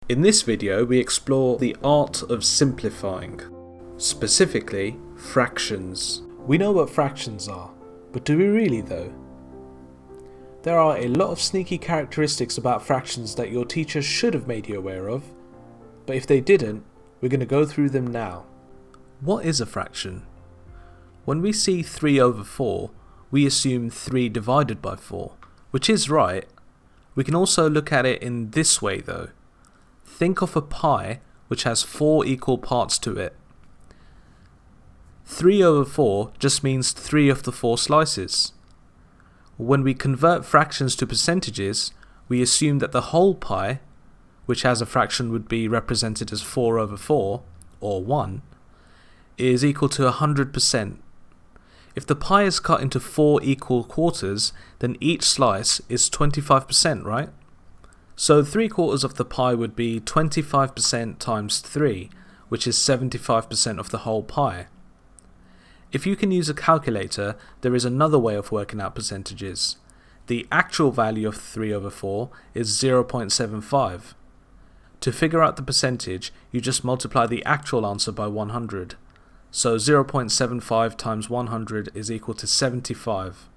In this video, we explore the art of simplifying, specifically fractions. We know what fractions are, but do we really though? There are a lot of sneaky characteristics about fractions that your teacher should have made you aware of, but if they didn't, we're going to go through them now. What is a fraction? When we see 3 over 4, we assume 3 divided by 4, which is right. We can also look at it in this way though. Think of a pie which has 4 equal parts to it. 3 over 4 just means 3 of the 4 slices. When we convert fractions to percentages, we assume that the whole pie, which as a fraction would be represented as 4 over 4, or 1, is equal to 100%. If the pie is cut into 4 equal quarters, then each slice is 25%, right? So 3/4 of the pie would be 25% times 3, which is 75% of the whole pie. If you can use a calculator, there is another way of working out percentages. The actual value of 3 over 4 is 0.75. To figure out the percentage, you just multiply the actual answer by 100. So 0.75 times 100 is equal to 75.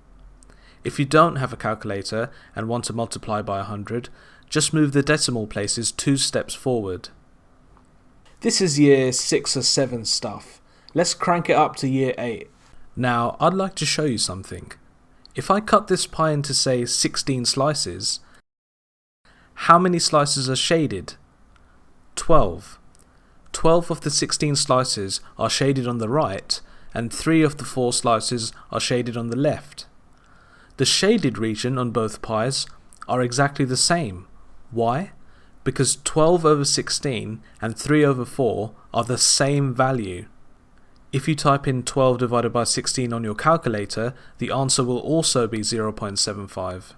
If you don't have a calculator and want to multiply by 100, just move the decimal places 2 steps forward. This is year 6 or 7 stuff. Let's crank it up to year 8. Now, I'd like to show you something. If I cut this pie into, say, 16 slices, how many slices are shaded? 12. 12 of the 16 slices are shaded on the right, and 3 of the 4 slices are shaded on the left. The shaded region on both pies are exactly the same. Why? Because 12 over 16 and 3 over 4 are the same value. If you type in 12 divided by 16 on your calculator, the answer will also be 0.75.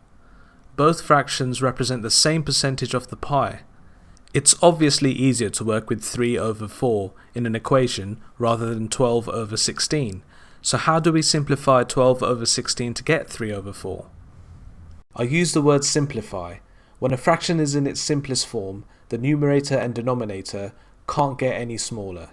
Both fractions represent the same percentage of the pie. It's obviously easier to work with 3 over 4 in an equation rather than 12 over 16. So how do we simplify 12 over 16 to get 3 over 4? I use the word simplify. When a fraction is in its simplest form, the numerator and denominator can't get any smaller.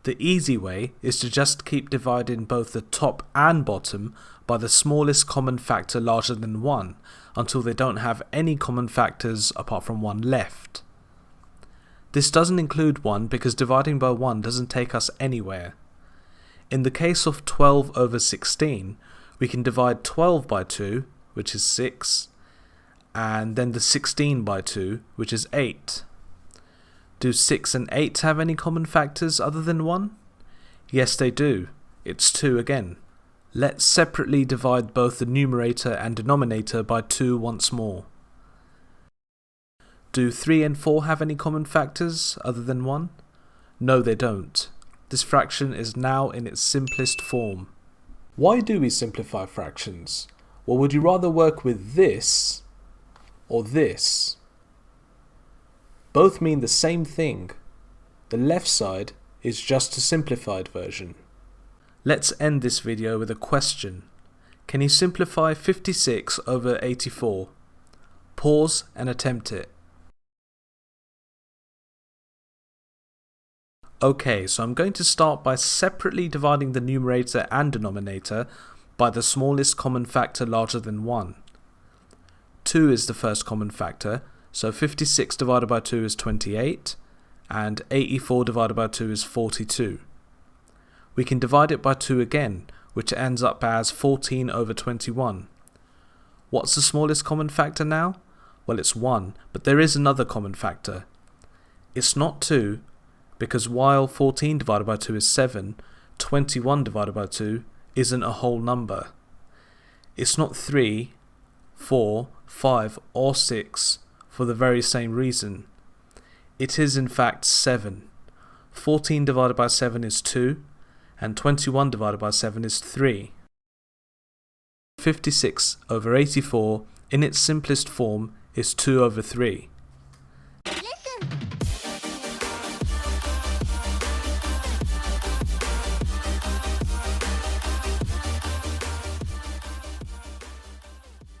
The easy way is to just keep dividing both the top and bottom by the smallest common factor larger than 1 until they don't have any common factors apart from 1 left. This doesn't include 1 because dividing by 1 doesn't take us anywhere. In the case of 12 over 16, we can divide 12 by 2, which is 6, and then the 16 by 2, which is 8. Do 6 and 8 have any common factors other than 1? Yes, they do. It's 2 again. Let's separately divide both the numerator and denominator by 2 once more. Do 3 and 4 have any common factors other than 1? No, they don't. This fraction is now in its simplest form. Why do we simplify fractions? Well, would you rather work with this or this? Both mean the same thing. The left side is just a simplified version. Let's end this video with a question. Can you simplify 56 over 84? Pause and attempt it. Okay, so I'm going to start by separately dividing the numerator and denominator by the smallest common factor larger than 1. 2 is the first common factor, so 56 divided by 2 is 28, and 84 divided by 2 is 42. We can divide it by 2 again, which ends up as 14 over 21. What's the smallest common factor now? Well, it's 1, but there is another common factor. It's not 2, because while 14 divided by 2 is 7, 21 divided by 2 isn't a whole number. It's not 3, 4, 5 or 6 for the very same reason. It is in fact 7. 14 divided by 7 is 2, and 21 divided by 7 is 3. 56 over 84 in its simplest form is 2 over 3.